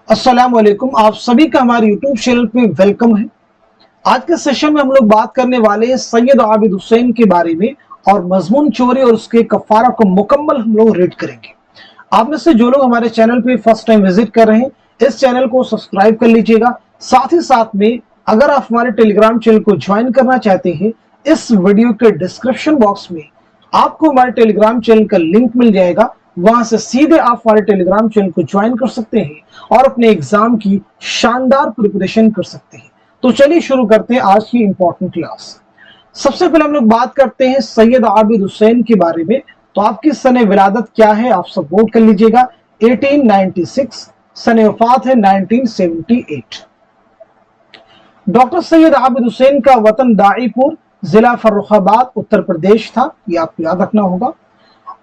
अस्सलाम वालेकुम। आप सभी का हमारे यूट्यूब चैनल पे वेलकम है। आज के सेशन में हम लोग बात करने वाले हैं सैयद आबिद हुसैन के बारे में और मजमून चोरी और उसके कफारा को मुकम्मल हम लोग रीड करेंगे। आप में से जो लोग हमारे चैनल पे फर्स्ट टाइम विजिट कर रहे हैं, इस चैनल को सब्सक्राइब कर लीजिएगा। साथ ही साथ में अगर आप हमारे टेलीग्राम चैनल को ज्वाइन करना चाहते हैं, इस वीडियो के डिस्क्रिप्शन बॉक्स में आपको हमारे टेलीग्राम चैनल का लिंक मिल जाएगा। वहां से सीधे आप हमारे टेलीग्राम चैनल को ज्वाइन कर सकते हैं और अपने एग्जाम की शानदार प्रिपरेशन कर सकते हैं। तो चलिए शुरू करते हैं आज की इंपॉर्टेंट क्लास। सबसे पहले हम लोग बात करते हैं सैयद आबिद हुसैन के बारे में। तो आपकी सने विलादत क्या है, आप सब नोट कर लीजिएगा। 1896, सने वफात है 1978। डॉक्टर सैयद आबिद हुसैन का वतन दाईपुर, जिला फर्रुखाबाद, उत्तर प्रदेश था। ये आपको याद रखना होगा।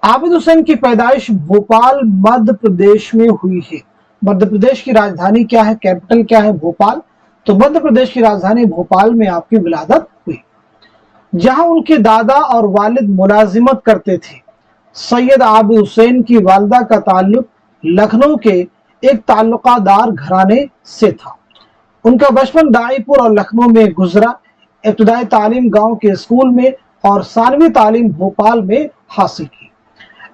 आबिद हुसैन की पैदाइश भोपाल मध्य प्रदेश में हुई है। मध्य प्रदेश की राजधानी क्या है, कैपिटल क्या है? भोपाल। तो मध्य प्रदेश की राजधानी भोपाल में आपकी विलादत हुई, जहां उनके दादा और वालिद मुलाजिमत करते थे। सैयद आबिद हुसैन की वालिदा का ताल्लुक लखनऊ के एक ताल्लुकादार घराने से था। उनका बचपन दाईपुर और लखनऊ में गुजरा। इब्तदाई तालीम गांव के स्कूल में और सानवी तालीम भोपाल में हासिल की।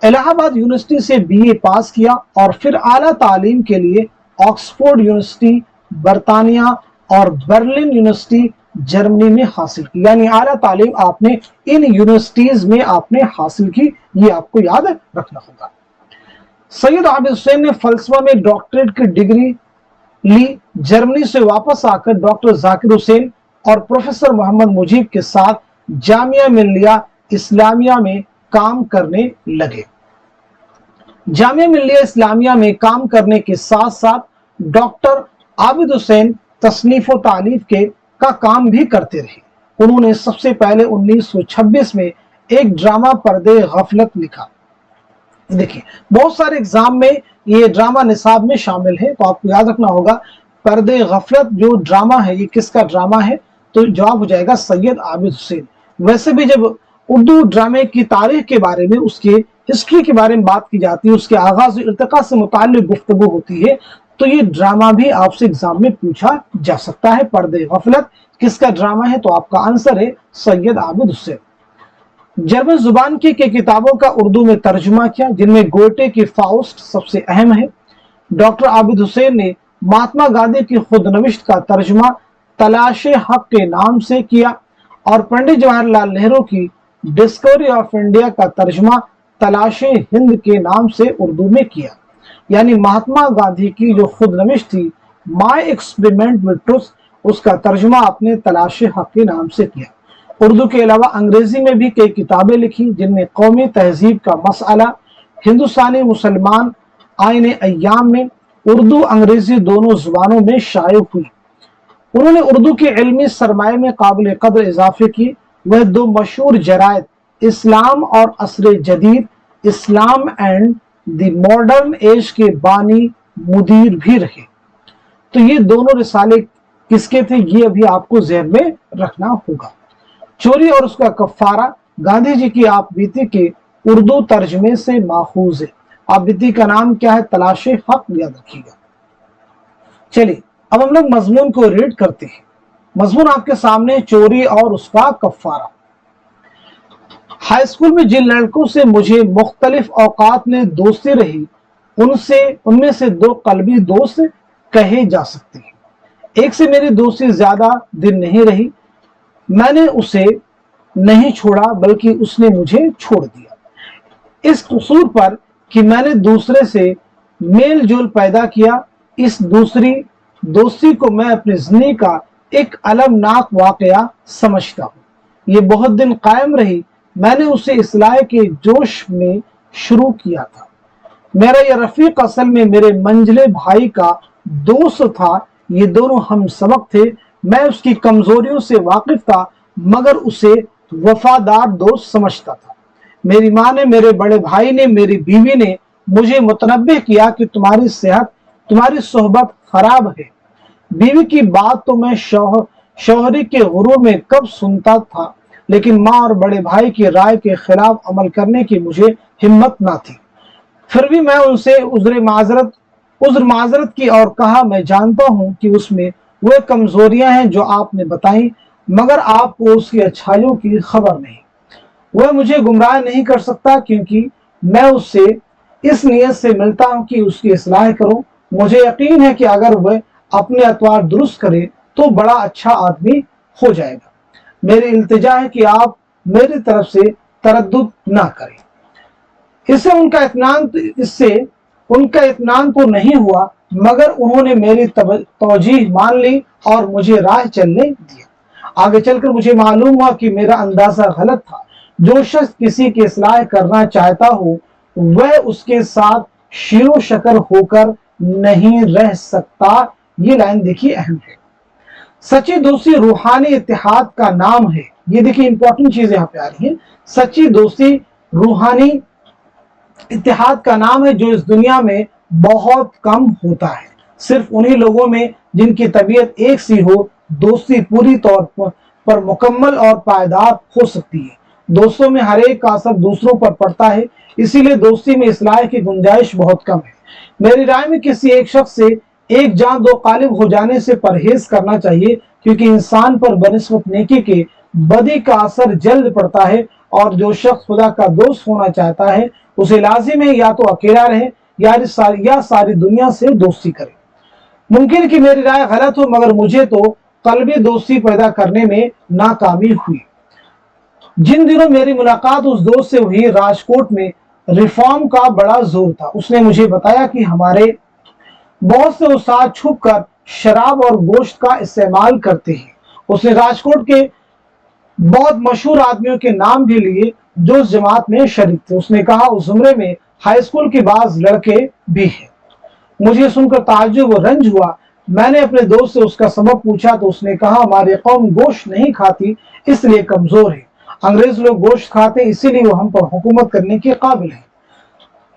इलाहाबाद यूनिवर्सिटी से बीए पास किया और फिर आला तालीम के लिए ऑक्सफोर्ड यूनिवर्सिटी बरतानिया और बर्लिन यूनिवर्सिटी जर्मनी में हासिल की। यानी आला तालीम आपने इन यूनिवर्सिटीज में आपने हासिल की, ये आपको याद रखना होगा। सैयद आबिद हुसैन ने फलसफा में डॉक्टरेट की डिग्री ली। जर्मनी से वापस आकर डॉक्टर जाकिर हुसैन और प्रोफेसर मोहम्मद मुजीब के साथ जामिया मिल्लिया इस्लामिया में काम करने लगे। जामिया मिल्लिया इस्लामिया में काम करने के साथ साथ डॉक्टर आबिद हुसैन तसनीफ व तालीफ का काम भी करते रहे। उन्होंने सबसे पहले 1926 में एक ड्रामा पर्दे गफलत लिखा। देखिए, बहुत सारे एग्जाम में ये ड्रामा निसाब में शामिल है, तो आपको याद रखना होगा पर्दे गफलत जो ड्रामा है ये किसका ड्रामा है? तो जवाब हो जाएगा सैयद आबिद हुसैन। वैसे भी जब उर्दू ड्रामे की तारीख के बारे में, उसके हिस्ट्री के बारे में बात की जाती है, उसके आगाज इर्तिका से मुताल्लिक गुफ्तगू होती है, तो ये ड्रामा भी आपसे एग्जाम में पूछा जा सकता है। पर्दे गफलत किसका ड्रामा है? तो आपका आंसर है सैयद आबिद हुसैन। जर्मन जुबान की किताबों का उर्दू में तर्जुमा किया, जिनमें गोटे की फाउस्ट सबसे अहम है। डॉक्टर आबिद हुसैन ने महात्मा गांधी की खुदनविश्त का तर्जुमा तलाशे हक के नाम से किया और पंडित जवाहरलाल नेहरू की डिस्कवरी ऑफ इंडिया का तर्जुमा तलाशे हिंद के नाम से उर्दू में किया। यानी महात्मा गांधी की जो खुदनविश्त थी माय एक्सपेरिमेंट विद ट्रुथ, उसका तर्जुमा आपने तलाशे हक के नाम से किया। उर्दू के अलावा अंग्रेजी में भी कई किताबें लिखी, जिनमें कौमी तहजीब का मसला, हिंदुस्तानी मुसलमान, आईने अय्याम में उर्दू अंग्रेजी दोनों जुबानों में शाये हुई। उन्होंने उर्दू के इल्मी सरमाए में काबिल कदर इजाफे की। वह दो मशहूर जरायद इस्लाम और असर जदीद, इस्लाम एंड द मॉडर्न एज के बानी मुदीर भी रहे। तो ये दोनों रिसाले किसके थे, ये अभी आपको ज़हन में रखना होगा। चोरी और उसका कफारा गांधी जी की आप बीती के उर्दू तर्जमे से माखूज है। आप बीती का नाम क्या है? तलाशे हक, याद रखिएगा। चलिए अब हम लोग मजमून को रीड करते हैं। मजमून आपके सामने, चोरी और उसका कफारा। हाई स्कूल में जिन लड़कों से मुझे मुख्तलिफ औकात में दोस्ती रही, उनमें से दो कल्बी दोस्त कहे जा सकते हैं। एक से मेरी दोस्ती ज्यादा दिन नहीं रही। मैंने उसे नहीं छोड़ा बल्कि उसने मुझे छोड़ दिया। इस कसूर पर कि मैंने दूसरे से मेल जोल पैदा किया, इस दूसरी दोस्ती को मैं अपनी जिंदगी का एक अलमनाक वाकया समझता हूँ। ये बहुत दिन कायम रही। मैंने उसे इस्लाह के जोश में शुरू किया था। मेरा ये रफीक असल में मेरे मंजले भाई का दोस्त था। ये दोनों हम सबक थे। मैं उसकी कमजोरियों से वाकिफ था, मगर उसे वफादार दोस्त समझता था। मेरी माँ ने, मेरे बड़े भाई ने, मेरी बीवी ने मुझे मुतनब्बे किया कि तुम्हारी सेहत, तुम्हारी सोहबत खराब है। बीवी की बात तो मैं शौहरी के गुरूर में कब सुनता था, लेकिन माँ और बड़े भाई की राय के खिलाफ अमल करने की मुझे हिम्मत ना थी। फिर भी मैं उनसे उज़्र माजरत उज्र माजरत की और कहा, मैं जानता हूं कि उसमें वह कमजोरियां हैं जो आपने बताई, मगर आपको उसकी अच्छाइयों की खबर नहीं। वह मुझे गुमराह नहीं कर सकता, क्योंकि मैं उससे इस नीयत से मिलता हूं कि उसकी इस्लाह करूं। मुझे यकीन है कि अगर वह अपने अतवार दुरुस्त करे तो बड़ा अच्छा आदमी हो जाएगा। मेरी इल्तिजा है कि आप मेरी तरफ से तरद्दुद ना करें। इससे उनका इत्मीनान तो नहीं हुआ, मगर उन्होंने मेरी तौजीह मान ली और मुझे राह चलने दिया। आगे चलकर मुझे मालूम हुआ कि मेरा अंदाजा गलत था। जो शख्स किसी की इस्लाह करना चाहता हो वह उसके साथ शीरो शकर होकर नहीं रह सकता। ये लाइन देखिए अहम है। सच्ची दोस्ती रूहानी इत्तेहाद का नाम है। ये देखिए इंपॉर्टेंट चीज यहाँ पे आ रही है। सच्ची दोस्ती रूहानी इत्तेहाद का नाम है जो इस दुनिया में बहुत कम होता है। सिर्फ उन्हीं लोगों में जिनकी तबीयत एक सी हो दोस्ती पूरी तौर पर मुकम्मल और पायदार हो सकती है। दोस्तों में हर एक का असर दूसरों पर पड़ता है, इसीलिए दोस्ती में इस्लाह की गुंजाइश बहुत कम है। मेरी राय में किसी एक शख्स से एक जान दो कालिब हो जाने से परहेज करना चाहिए, क्योंकि इंसान पर बनिस्बत नेकी के बदी का असर जल्द पड़ता है, और जो शख्स खुदा का दोस्त होना चाहता है उसे लाजिम है या तो अकेला रहे या सारी दुनिया से दोस्ती करे। मुमकिन कि मेरी राय गलत हो, मगर मुझे तो कल्बी दोस्ती पैदा करने में नाकामी हुई। जिन दिनों मेरी मुलाकात उस दोस्त से हुई, राजकोट में रिफॉर्म का बड़ा जोर था। उसने मुझे बताया कि हमारे बहुत से उस्ताद छुप कर शराब और गोश्त का इस्तेमाल करते हैं। उसने राजकोट के बहुत मशहूर आदमियों के नाम भी लिए जो उस जमात में शरीक थे। उसने कहा, उस जुमरे में हाई स्कूल के बाज लड़के भी हैं। मुझे सुनकर ताज्जुब और रंज हुआ। मैंने अपने दोस्त से उसका सबब पूछा तो उसने कहा, हमारी कौम गोश्त नहीं खाती इसलिए कमजोर है। अंग्रेज लोग गोश्त खाते इसीलिए वो हम पर हुकूमत करने के काबिल है।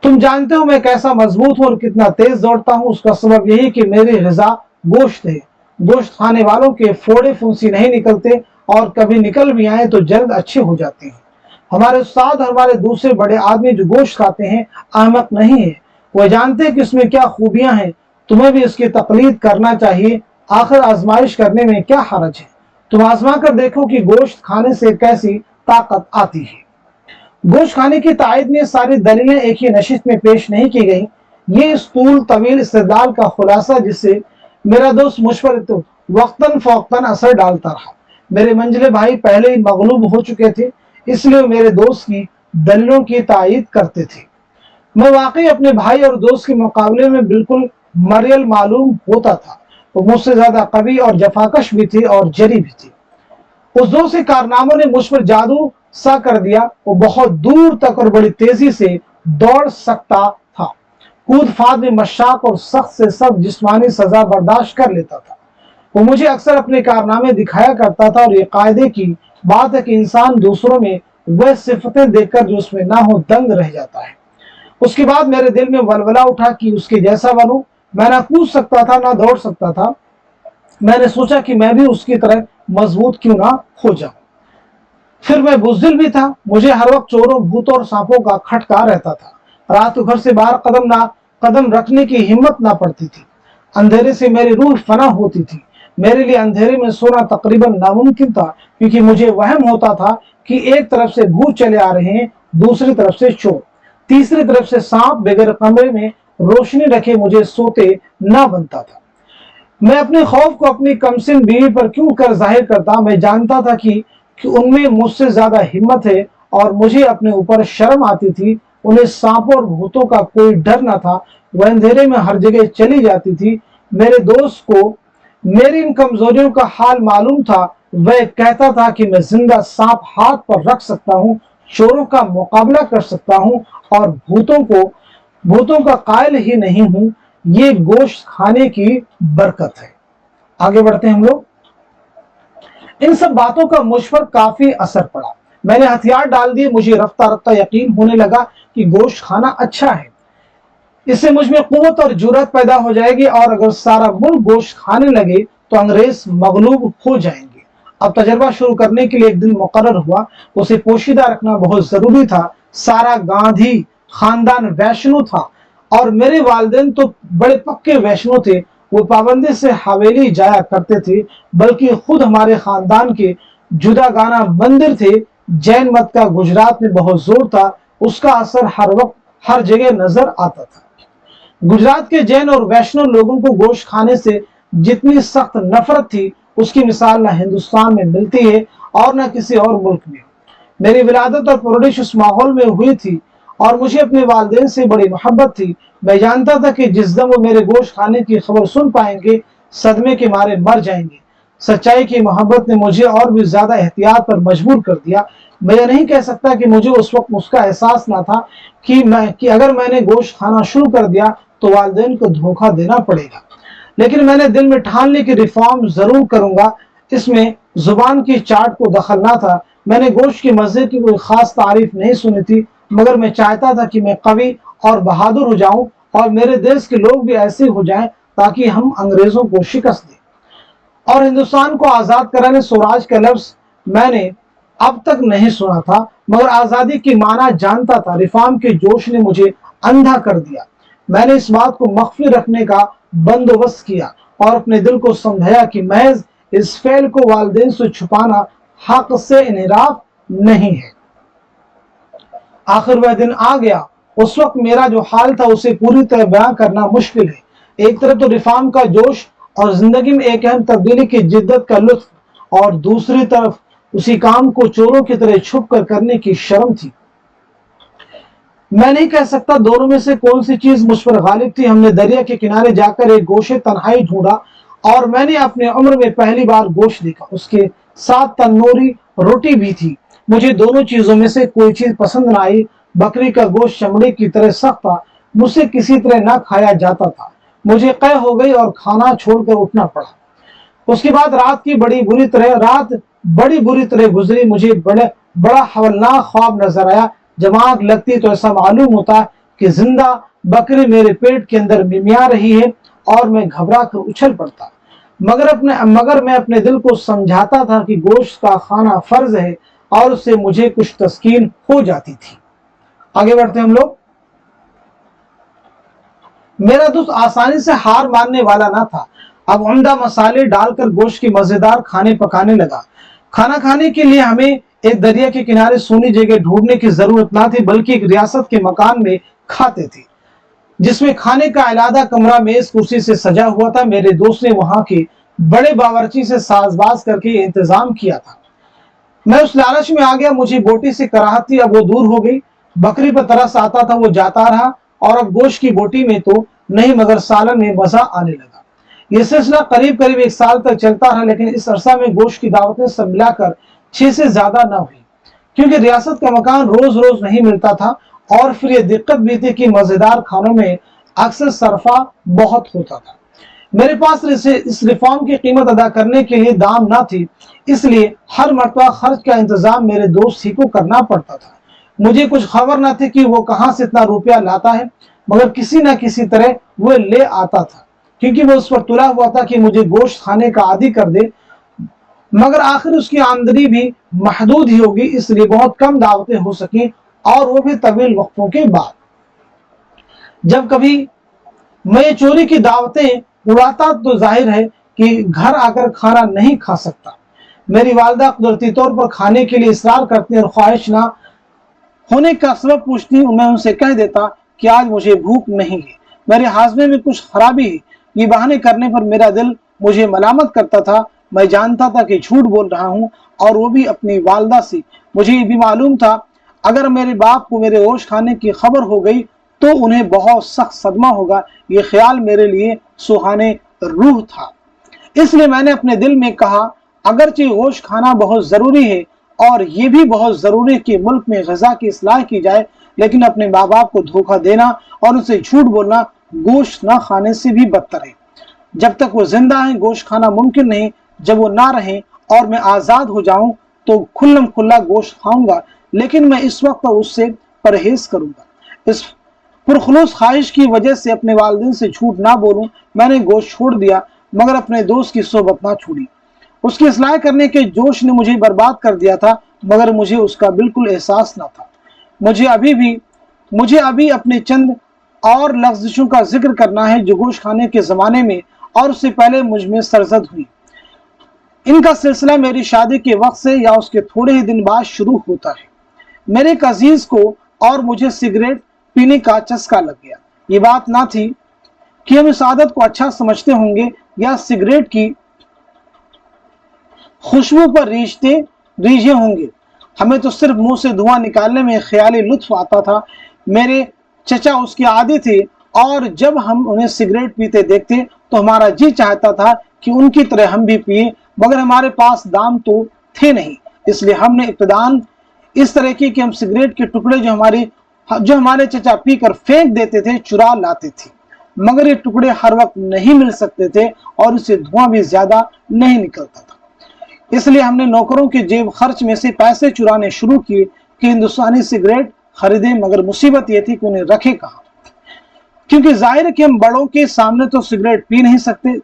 तुम जानते हो मैं कैसा मजबूत हूँ और कितना तेज दौड़ता हूँ। उसका सबब यही कि मेरी ग़िज़ा गोश्त है। गोश्त खाने वालों के फोड़े फुंसी नहीं निकलते, और कभी निकल भी आए तो जल्द अच्छे हो जाते हैं। हमारे उस्ताद और हमारे दूसरे बड़े आदमी जो गोश्त खाते हैं अहमक नहीं है। वह जानते हैं कि इसमें क्या खूबियां हैं। तुम्हें भी इसकी तकलीद करना चाहिए। आखिर आजमाइश करने में क्या हरज है। तुम आजमा कर देखो कि गोश्त खाने से कैसी ताकत आती है। गोश्त खाने की तायद में सारी दलीलें एक ही नशिस्त में पेश नहीं की गई। ये इस तूल तवील इस्तेदलाल का खुलासा जिससे मेरा दोस्त मुझ पर तो वक्तन फौक्तन असर डालता रहा। मेरे मंजिले भाई पहले ही मगलूब हो चुके थे, इसलिए मेरे दोस्त की दलीलों की तायद करते थे। मैं वाकई अपने भाई और दोस्त के मुकाबले में बिल्कुल मरियल मालूम होता था। वो मुझसे ज्यादा कवि और जफाकश भी थे और जरी भी थे। उस दोस्त के कारनामों ने मुझ पर जादू सा कर दिया। वो बहुत दूर तक और बड़ी तेजी से दौड़ सकता था। कूद फाद में मशाक और सख्त से सख्त जिस्मानी सजा बर्दाश्त कर लेता था। वो मुझे अक्सर अपने कारनामे दिखाया करता था, और ये कायदे की बात है कि इंसान दूसरों में वह सिफतें देखकर जो उसमें ना हो दंग रह जाता है। उसके बाद मेरे दिल में वलवला उठा कि उसके जैसा बनूं। मैं ना कूद सकता था ना दौड़ सकता था। मैंने सोचा कि मैं भी उसकी तरह मजबूत क्यों ना हो जाऊं। फिर मैं बुज़दिल भी था। मुझे हर वक्त चोरों भूतों और सांपों का खटका रहता था। रात को घर से बाहर कदम रखने की हिम्मत ना पड़ती थी। अंधेरे से मेरी रूह फना होती थी। मेरे लिए अंधेरे में सोना तकरीबन नामुमकिन था, क्योंकि मुझे वहम होता था कि एक तरफ से भूत चले आ रहे हैं, दूसरी तरफ से चोर, तीसरी तरफ से सांप। बगैर कमरे में रोशनी रखे मुझे सोते ना बनता था। मैं अपने खौफ को अपनी कमसिन बीवी पर क्यों कर जाहिर करता। मैं जानता था कि उनमें मुझसे ज्यादा हिम्मत है, और मुझे अपने ऊपर शर्म आती थी। उन्हें सांपों और भूतों का कोई डर न था। वह अंधेरे में हर जगह चली जाती थी। मेरे दोस्त को मेरी इन कमजोरियों का हाल मालूम था। वह कहता था कि मैं जिंदा सांप हाथ पर रख सकता हूँ, चोरों का मुकाबला कर सकता हूँ, और भूतों का कायल ही नहीं हूँ। ये गोश्त खाने की बरकत है। आगे बढ़ते हैं हम लोग। इन सब बातों का मुझ पर काफी असर पड़ा। मैंने हथियार डाल दिए। मुझे रफ्ता रफ्ता यकीन होने लगा कि गोश्त खाना अच्छा है। इससे मुझ में कुव्वत और जुर्रत पैदा हो जाएगी, और अगर सारा मुल्क गोश्त खाने लगे तो अंग्रेज मगलूब हो जाएंगे। अब तजर्बा शुरू करने के लिए एक दिन मुकर्रर हुआ। उसे पोशीदा रखना बहुत जरूरी था। सारा गांधी खानदान वैष्णो था। और मेरे वालिदैन तो बड़े पक्के वैष्णव थे, वो पाबंदी से हवेली जाया करते थे, बल्कि खुद हमारे खानदान के जुदागाना मंदिर थे। जैन मत का गुजरात में बहुत जोर था, उसका असर हर वक्त हर जगह नजर आता था। गुजरात के जैन और वैष्णव लोगों को गोश्त खाने से जितनी सख्त नफरत थी, उसकी मिसाल न हिंदुस्तान में मिलती है और न किसी और मुल्क में। मेरी विलादत और परवरिश उस माहौल में हुई थी और मुझे अपने वालिदैन से बड़ी मोहब्बत थी। मैं जानता था कि जिस दम वो मेरे गोश्त खाने की खबर सुन पाएंगे, सदमे के मारे मर जाएंगे। सच्चाई की मोहब्बत ने मुझे और भी ज्यादा एहतियात पर मजबूर कर दिया। मैं ये नहीं कह सकता कि मुझे उस वक्त उसका एहसास ना था कि अगर मैंने गोश्त खाना शुरू कर दिया तो वालिदैन को धोखा देना पड़ेगा, लेकिन मैंने दिल में ठान ली कि रिफॉर्म जरूर करूंगा। इसमें जुबान की चाट को दखल ना था। मैंने गोश्त के मजे की कोई खास तारीफ नहीं सुनी थी, मगर मैं चाहता था कि मैं कवि और बहादुर हो जाऊं और मेरे देश के लोग भी ऐसे हो जाएं ताकि हम अंग्रेजों को शिकस्त दें और हिंदुस्तान को आजाद कराने। स्वराज का लफ्ज मैंने अब तक नहीं सुना था, मगर आजादी की माना जानता था। रिफॉर्म के जोश ने मुझे अंधा कर दिया। मैंने इस बात को मख्फी रखने का बंदोबस्त किया और अपने दिल को समझाया कि महज इस फेल को वालिदैन से छुपाना हक से इनहराफ नहीं है। आखिर वह दिन आ गया। उस वक्त मेरा जो हाल था उसे पूरी तरह बयां करना मुश्किल है। एक तरफ तो रिफॉर्म का जोश और जिंदगी में एक अहम तब्दीली की जिद्दत का लुत्फ, और दूसरी तरफ उसी काम को चोरों की तरह छुप कर करने की शर्म थी। मैं नहीं कह सकता दोनों में से कौन सी चीज मुझ पर गालिब थी। हमने दरिया के किनारे जाकर एक गोशे तन्हाई ढूंढा और मैंने अपने उम्र में पहली बार गोश्त देखा। उसके साथ तंदूरी रोटी भी थी। मुझे दोनों चीजों में से कोई चीज पसंद न आई। बकरी का गोश्त चमड़े की तरह सख्त था, मुझसे किसी तरह न खाया जाता था। मुझे कै हो गई और खाना छोड़कर उठना पड़ा। उसके बाद रात बड़ी बुरी तरह गुजरी। मुझे बड़ा हवलनाक ख्वाब नजर आया। जब आंख लगती तो ऐसा मालूम होता कि जिंदा बकरी मेरे पेट के अंदर मिमिया रही है और मैं घबरा कर उछल पड़ता। मगर मैं अपने दिल को समझाता था कि गोश्त का खाना फर्ज है और उससे मुझे कुछ तस्कीन हो जाती थी। आगे बढ़ते हम लोग। मेरा दोस्त आसानी से हार मानने वाला ना था। अब उम्दा मसाले डालकर गोश्त की मजेदार खाने पकाने लगा। खाना खाने के लिए हमें एक दरिया के किनारे सोनी जगह ढूंढने की जरूरत ना थी, बल्कि एक रियासत के मकान में खाते थे, जिसमें खाने का अलग कमरा मेज कुर्सी से सजा हुआ था। मेरे दोस्त ने वहां के बड़े बावर्ची से साजबाज करके इंतजाम किया था। मैं उस लालच में आ गया। मुझे बोटी से कराहत थी, अब वो दूर हो गई। बकरी पर तरस आता था, वो जाता रहा। और अब गोश्त की बोटी में तो नहीं मगर सालन में मजा आने लगा। यह सिलसिला करीब करीब 1 साल तक चलता रहा, लेकिन इस अरसा में गोश्त की दावतें सब मिलाकर 6 से ज्यादा न हुई, क्योंकि रियासत का मकान रोज रोज नहीं मिलता था। और फिर यह दिक्कत भी थी कि मजेदार खानों में अक्सर सरफा बहुत होता था। मेरे पास इस रिफॉर्म की कीमत अदा करने के लिए दाम ना थी, इसलिए हर मरतबा खर्च का इंतजाम मेरे दोस्त ही को करना पड़ता था। मुझे कुछ खबर न थी कि वो कहां से इतना रुपया लाता है, मगर किसी न किसी तरह वो ले आता था, क्योंकि वो उस पर तुला हुआ था कि मुझे गोश्त खाने का आदी कर दे। मगर आखिर उसकी आमदनी भी महदूद ही होगी, इसलिए बहुत कम दावतें हो सकी, और वो भी तवील वक्फों के बाद। जब कभी मैं चोरी की दावतें उड़ाता तो जाहिर है कि घर आकर खाना नहीं खा सकता। मेरी वालिदा कुदरती तौर पर खाने के लिए इसरार करती और ख्वाहिश ना होने का सबब पूछती। मैं उनसे कह देता कि आज मुझे भूख नहीं है, मेरे हाजमे में कुछ खराबी है। ये बहाने करने पर मेरा दिल मुझे मलामत करता था। मैं जानता था कि झूठ बोल रहा हूँ, और वो भी अपनी वालिदा से। मुझे ये भी मालूम था अगर मेरे बाप को मेरे गोश्त खाने की खबर हो गई तो उन्हें बहुत सख्त सदमा होगा। ये ख्याल मेरे लिए सुहाने रूह था। इसलिए मैंने अपने दिल में कहा, अगरचे गोश्त खाना बहुत जरूरी है और ये भी बहुत जरूरी है कि मुल्क में गजा की इस्लाह की जाए, लेकिन अपने माँ बाप को धोखा देना और उनसे झूठ बोलना गोश्त न खाने से भी बदतर है। जब तक वो जिंदा है गोश्त खाना मुमकिन नहीं। जब वो ना रहे और मैं आजाद हो जाऊं तो खुल्लम खुल्ला गोश्त खाऊंगा, लेकिन मैं इस वक्त उससे परहेज करूंगा। इस पुरखलूस ख्वाहिश की वजह से अपने वालिदैन से झूठ ना बोलूं, मैंने गोश्त छोड़ दिया, मगर अपने दोस्त की सोबत ना छोड़ी। उसकी इस्लाह करने के जोश ने मुझे बर्बाद कर दिया था, मगर मुझे उसका बिल्कुल एहसास ना था। मुझे अभी अपने चंद और लफ्ज़िशों का जिक्र करना है जो गोश्त खाने के ज़माने में और उससे पहले मुझ में सरजद हुई। इनका सिलसिला मेरी शादी के वक्त से या उसके थोड़े ही दिन बाद शुरू होता है। मेरे एक अजीज को और मुझे सिगरेट पीने का चस्का लग गया। ये बात ना थी कि हम इस आदत को अच्छा समझते होंगे या सिगरेट की खुशबू पर रीझे होंगे। हमें तो सिर्फ मुंह से धुआं निकालने में ख्याली लुत्फ आता था। मेरे चचा उसके आदी थे और जब हम उन्हें सिगरेट पीते देखते तो हमारा जी चाहता था कि उनकी तरह हम भी पिए, मगर हमारे पास दाम तो थे नहीं। इसलिए हमने इब्तिदान इस तरह की कि हम सिगरेट के टुकड़े जो हमारे चचा पीकर फेंक देते थे चुरा लाते थे, मगर ये टुकड़े हर वक्त नहीं मिल सकते थे और इससे धुआं भी ज्यादा नहीं निकलता था। इसलिए हमने नौकरों के जेब खर्च में से पैसे चुराने शुरू किए कि हिंदुस्तानी सिगरेट खरीदे, मगर मुसीबत यह थी कि उन्हें रखे कहाँ, क्योंकि जाहिर है कि हम बड़ों के सामने तो सिगरेट पी नहीं सकते।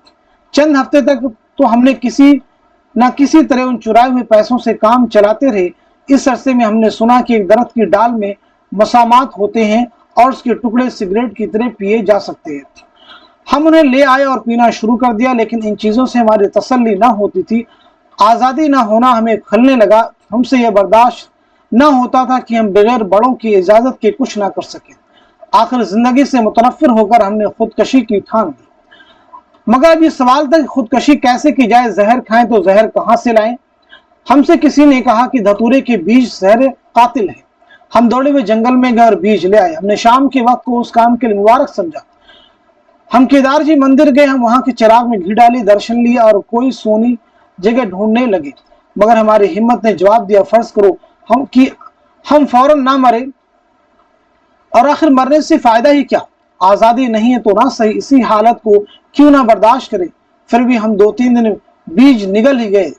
चंद हफ्ते तक तो हमने किसी तरह उन चुराए हुए पैसों से काम चलाते रहे। इस अरसे में हमने सुना कि एक दरख्त की डाल में मसामात होते हैं और उसके टुकड़े सिगरेट की तरह पिए जा सकते हैं। हम उन्हें ले आए और पीना शुरू कर दिया, लेकिन इन चीजों से हमारी तसल्ली ना होती थी। आज़ादी ना होना हमें खलने लगा। हमसे यह बर्दाश्त न होता था कि हम बगैर बड़ों की इजाजत के कुछ ना कर सके। आखिर जिंदगी से मुतनफिर होकर हमने खुदकशी की ठान ली। मगर अब ये सवाल था कि खुदकशी कैसे की जाए। जहर खाएं तो जहर कहाँ से लाएं? हमसे किसी ने कहा कि धतूरे के बीज जहर कातिल है। हम दौड़े हुए जंगल में गए और बीज ले आए। हमने शाम के वक्त को उस काम के लिए मुबारक समझा। हम केदार जी मंदिर गए। हम वहां के चिराग में घी डाली, दर्शन लिया और कोई सोनी जगह ढूंढने लगे, मगर हमारी हिम्मत ने जवाब दिया, फर्ज करो हम फौरन ना मरे, और आखिर मरने से फायदा ही क्या? आजादी नहीं है तो ना सही, इसी हालत को क्यों ना बर्दाश्त करें। फिर भी हम 2-3 दिन बीज निगल ही गए।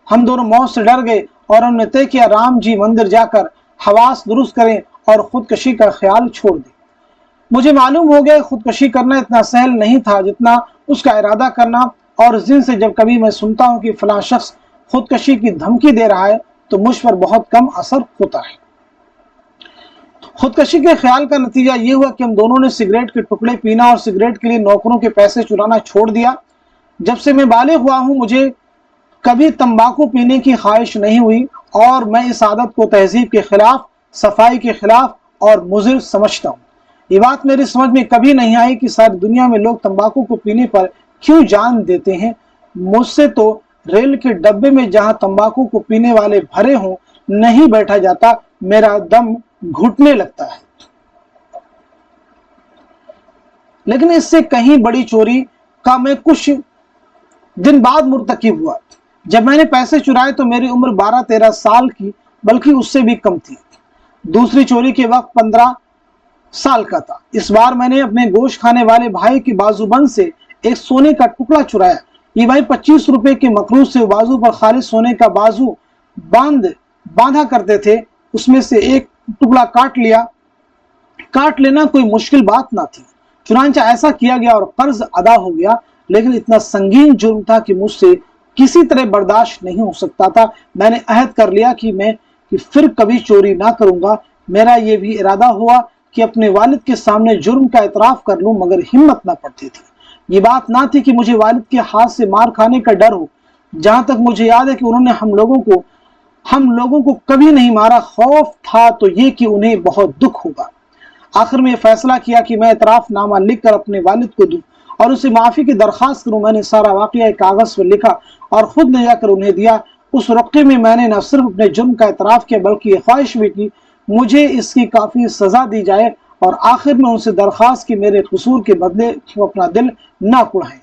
हम दोनों मौत से डर गए और हमने तय किया राम जी मंदिर जाकर हवास दुरुस्त करें और खुदकशी का ख्याल छोड़ दें। मुझे मालूम हो गया खुदकशी करना इतना सहल नहीं था जितना उसका इरादा करना, और उस दिन से जब कभी मैं सुनता हूं कि फलां शख्स खुदकशी की धमकी दे रहा है तो मुझ पर बहुत कम असर होता है। खुदकशी के ख्याल का नतीजा ये हुआ कि हम दोनों ने सिगरेट के टुकड़े पीना और सिगरेट के लिए नौकरों के पैसे चुराना छोड़ दिया। जब से मैं बालिग हुआ हूं मुझे कभी तंबाकू पीने की ख्वाहिश नहीं हुई और मैं इस आदत को तहजीब के खिलाफ, सफाई के खिलाफ और मुज़िर समझता हूँ। ये बात मेरी समझ में कभी नहीं आई कि सारी दुनिया में लोग तंबाकू को पीने पर क्यों जान देते हैं। मुझसे तो रेल के डब्बे में जहां तंबाकू को पीने वाले भरे हों नहीं बैठा जाता, मेरा दम घुटने लगता है। लेकिन इससे कहीं बड़ी चोरी का मैं कुछ दिन बाद मुर्तकिब हुआ। जब मैंने पैसे चुराए तो मेरी उम्र 12-13 साल की, बल्कि उससे भी कम थी। दूसरी चोरी के वक्त 15 साल का था। इस बार मैंने अपने गोश्त खाने वाले भाई की बाजूबंद से एक सोने का टुकड़ा चुराया। ये भाई 25 रुपए के मकरूज से बाजू पर खाली सोने का बाजू बांधा करते थे। उसमें से एक टुकड़ा काट लेना कोई मुश्किल बात ना थी। चुनांचा ऐसा किया गया और कर्ज अदा हो गया, लेकिन इतना संगीन जुर्म था कि मुझसे किसी तरह बर्दाश्त नहीं हो सकता था। मैंने अहद कर लिया कि फिर कभी चोरी ना करूंगा। मेरा यह भी इरादा हुआ कि अपने वालिद के सामने जुर्म का इतराफ कर लूं, मगर हिम्मत ना पड़ती थी। ये बात ना थी कि मुझे वालिद के हाथ से मार खाने का डर हो। जहां तक मुझे याद है कि उन्होंने हम लोगों को कभी नहीं मारा। खौफ था तो ये कि उन्हें बहुत दुख होगा। आखिर में फैसला किया कि मैं इतराफनामा लिखकर अपने वालिद को दूं और उसे माफी की दरखास्त करूं। मैंने सारा वाकया एक कागज पर लिखा और खुद ले जाकर उन्हें दिया। उस रक़्क़े में मैंने न सिर्फ अपने जुर्म का इतराफ किया, बल्कि ये ख्वाहिश भी की मुझे इसकी काफी सजा दी जाए, और आखिर में उनसे दरखास्त की मेरे कसूर के बदले वो अपना दिल ना कुढ़ाएं।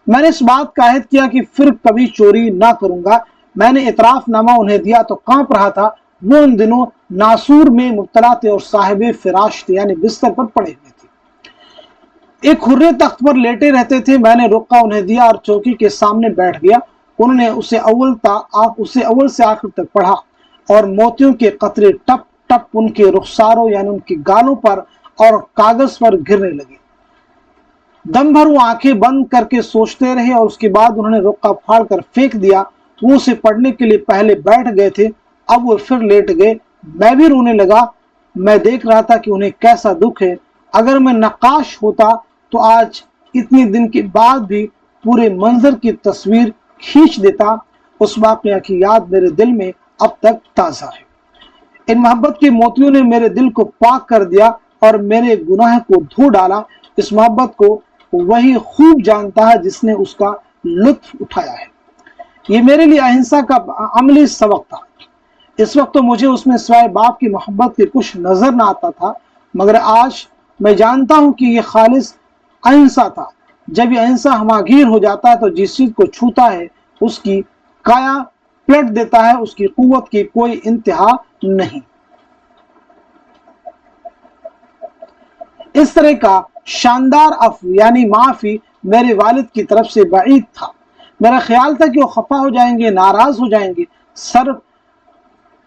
मैंने इस बात का अहद किया कि फिर कभी चोरी ना करूंगा। मैंने इतराफनामा उन्हें दिया तो कांप रहा था। वो उन दिनों नासूर में मुब्तला थे और साहिब फिराश थे, यानी बिस्तर पर पड़े हुए थे। एक खुर्रे तख्त पर लेटे रहते थे। मैंने रुक्का उन्हें दिया और चौकी के सामने बैठ गया। उन्होंने उसे अव्वल से आखिर तक पढ़ा और मोतियों के कतरे टप टप उनके रुखसारों यानी उनके गालों पर और कागज पर गिरने लगे। दम भर वो आंखें बंद करके सोचते रहे और उसके बाद उन्होंने रुक्का फाड़ कर फेंक दिया। वो उसे पढ़ने के लिए पहले बैठ गए थे, अब वो फिर लेट गए। मैं भी रोने लगा। मैं देख रहा था कि उन्हें कैसा दुख है। اگر میں نقاش ہوتا تو آج اتنے دن کے بعد بھی پورے منظر کی تصویر کھینچ دیتا۔ اس واقعہ کی یاد میرے دل میں اب تک تازہ ہے۔ ان محبت کے موتیوں نے میرے دل کو پاک کر دیا اور میرے گناہ کو دھو ڈالا۔ اس محبت کو وہی خوب جانتا ہے جس نے اس کا لطف اٹھایا ہے۔ یہ میرے لیے اہنسا کا عملی سبق تھا۔ اس وقت تو مجھے اس میں سوائے باپ کی محبت کے کچھ نظر نہ آتا تھا، مگر آج میں جانتا ہوں کہ یہ خالص اہنسا تھا۔ جب یہ اہنسا ہماگیر ہو جاتا ہے تو جس چیز کو چھوتا ہے اس کی کایا پلٹ دیتا ہے، اس کی قوت کی کوئی انتہا نہیں۔ اس طرح کا شاندار عفو یعنی معافی میرے والد کی طرف سے بعید تھا۔ میرا خیال تھا کہ وہ خفا ہو جائیں گے، ناراض ہو جائیں گے، سر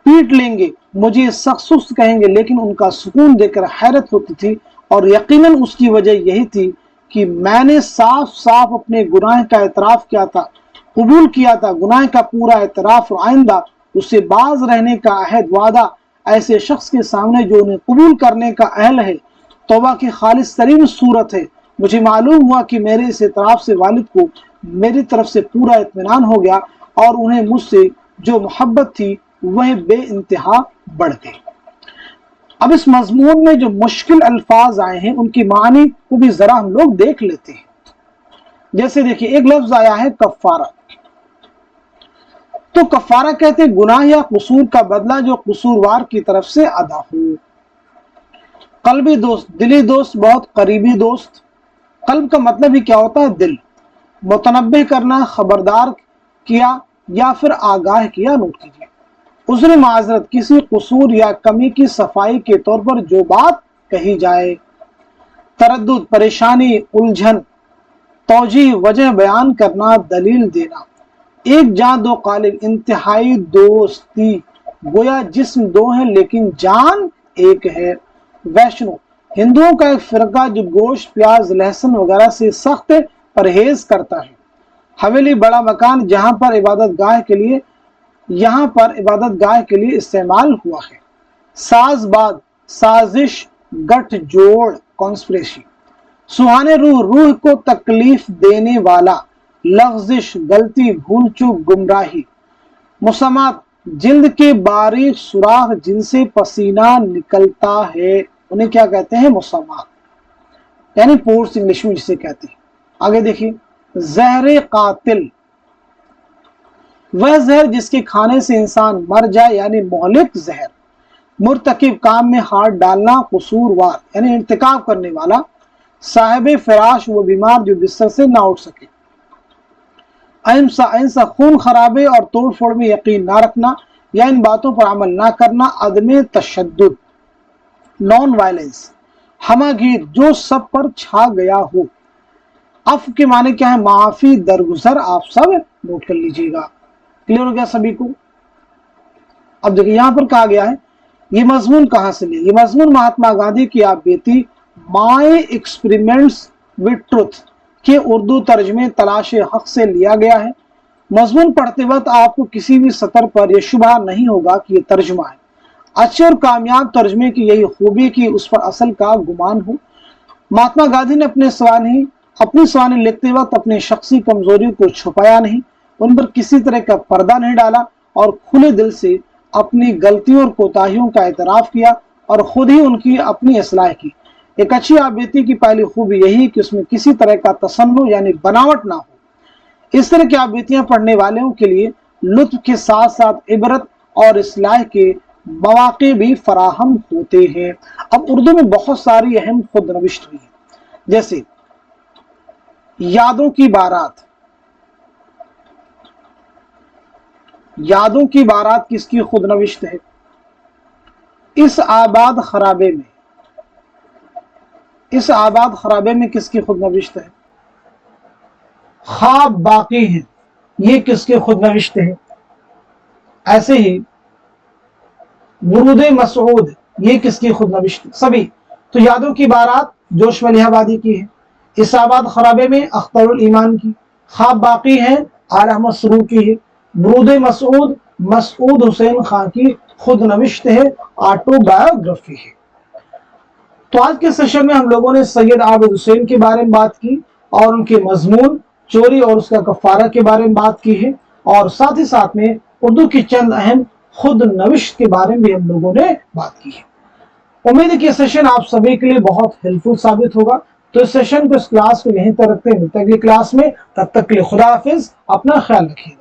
پیٹ لیں گے، مجھے سخت سست کہیں گے، لیکن ان کا سکون دیکھ کر حیرت ہوتی تھی، اور یقیناً اس کی وجہ یہی تھی کہ میں نے صاف صاف اپنے گناہ کا اعتراف کیا تھا، قبول کیا تھا۔ گناہ کا پورا اعتراف اور آئندہ اس سے باز رہنے کا عہد وعدہ ایسے شخص کے سامنے جو انہیں قبول کرنے کا اہل ہے، توبہ کی خالص ترین صورت ہے۔ مجھے معلوم ہوا کہ میرے اس اعتراف سے والد کو میری طرف سے پورا اطمینان ہو گیا، اور انہیں مجھ سے جو محبت تھی وہ بے انتہا بڑھ گئی۔ اب اس مضمون میں جو مشکل الفاظ آئے ہیں ان کی معنی کو بھی ذرا ہم لوگ دیکھ لیتے ہیں۔ جیسے دیکھیے، ایک لفظ آیا ہے کفارہ۔ تو کفارہ کہتے ہیں گناہ یا قصور کا بدلہ جو قصوروار کی طرف سے ادا ہو۔ قلبی دوست، دلی دوست، بہت قریبی دوست۔ قلب کا مطلب ہی کیا ہوتا ہے؟ دل۔ متنبہ کرنا، خبردار کیا یا پھر آگاہ کیا۔ نوٹ کیجیے، عذر معذرت، کسی قصور یا کمی کی صفائی کے طور پر جو بات کہی جائے۔ تردد، پریشانی، الجھن۔ توجیہ، وجہ بیان کرنا، دلیل دینا۔ ایک جان دو قالب، انتہائی دوستی، گویا جسم دو ہیں لیکن جان ایک ہے۔ ویشنو، ہندوؤں کا ایک فرقہ جو گوشت، پیاز، لہسن وغیرہ سے سخت پرہیز کرتا ہے۔ حویلی، بڑا مکان جہاں پر عبادت گاہ کے لیے استعمال ہوا ہے۔ ساز باز، سازش، گٹھ جوڑ، کانسپریسی۔ سہانے روح، روح کو تکلیف دینے والا۔ لغزش، غلطی، بھول چوک، گمراہی۔ مسامات، جلد کے باریک سوراخ جن سے پسینہ نکلتا ہے انہیں کیا کہتے ہیں؟ مسامات، یعنی پورس انگلش میں جسے کہتے ہیں۔ آگے دیکھیے، زہر قاتل، وہ زہر جس کے کھانے سے انسان مر جائے یعنی مہلک زہر۔ مرتکب، کام میں ہاتھ ڈالنا، قصوروار یعنی ارتکاب کرنے والا۔ صاحب فراش، وہ بیمار جو بستر سے نہ اٹھ سکے۔ اہنسا، خون خرابے اور توڑ پھوڑ میں یقین نہ رکھنا یا ان باتوں پر عمل نہ کرنا۔ عدم تشدد، نان وائلنس۔ ہماگیر، جو سب پر چھا گیا ہو۔ عفو کے معنی کیا ہے؟ معافی، درگزر۔ آپ سب نوٹ کر لیجئے گا۔ کلیئر ہو گیا سبھی کو؟ اب دیکھیں یہاں پر کہا گیا ہے، یہ مضمون کہاں سے لے؟ یہ مضمون مہاتما گاندھی کی آپ بیتی مائی ایکسپیریمنٹس وتھ ٹروتھ کے اردو ترجمے تلاش حق سے لیا گیا ہے۔ مضمون پڑھتے وقت آپ کو کسی بھی سطر پر یہ شبہ نہیں ہوگا کہ یہ ترجمہ ہے۔ اچھے اور کامیاب ترجمے کی یہی خوبی کہ اس پر اصل کا گمان ہو۔ مہاتما گاندھی نے اپنی سوانح لکھتے وقت اپنی شخصی کمزوری کو چھپایا نہیں، ان پر کسی طرح کا پردہ نہیں ڈالا، اور کھلے دل سے اپنی غلطیوں اور کوتاہیوں کا اعتراف کیا اور خود ہی ان کی اپنی اصلاح کی۔ ایک اچھی آبیتی کی پہلی خوبی یہی کہ اس میں کسی طرح کا تصنع یعنی بناوٹ نہ ہو۔ اس طرح کی آبیتیاں پڑھنے والوں کے لیے لطف کے ساتھ ساتھ عبرت اور اصلاح کے مواقع بھی فراہم ہوتے ہیں۔ اب اردو میں بہت ساری اہم خود نوشت ہوئی ہیں، جیسے یادوں کی بارات۔ یادوں کی بارات کس کی خود نوشت ہے؟ اس آباد خرابے میں کس کی خود نوشت ہے؟ خواب باقی ہیں، یہ کس کی خود نوشت ہے؟ ایسے ہی ورود مسعود، یہ کس کی خود نوشت ہے؟ سبھی۔ تو یادوں کی بارات جوش ولی آبادی کی ہے، اس آباد خرابے میں اختر الایمان کی، خواب باقی ہیں آل احمد سرور کی ہے، ورود مسعود مسعود حسین خان کی خود نوشت ہے، آٹو بایوگرافی ہے۔ तो आज के सेशन में हम लोगों ने सैयद आबिद हुसैन के बारे में बात की और उनके मजमून, चोरी और उसका कफारा के बारे में बात की है, और साथ ही साथ में उर्दू की चंद अहम खुद नविश्त के बारे में भी हम लोगों ने बात की है। उम्मीद है कि सेशन आप सभी के लिए बहुत हेल्पफुल साबित होगा। तो इस सेशन को, इस क्लास को यहीं तक रखते हैं, मिलते हैं अगली क्लास में। तब तक के लिए खुदा हाफिज, अपना ख्याल रखिए।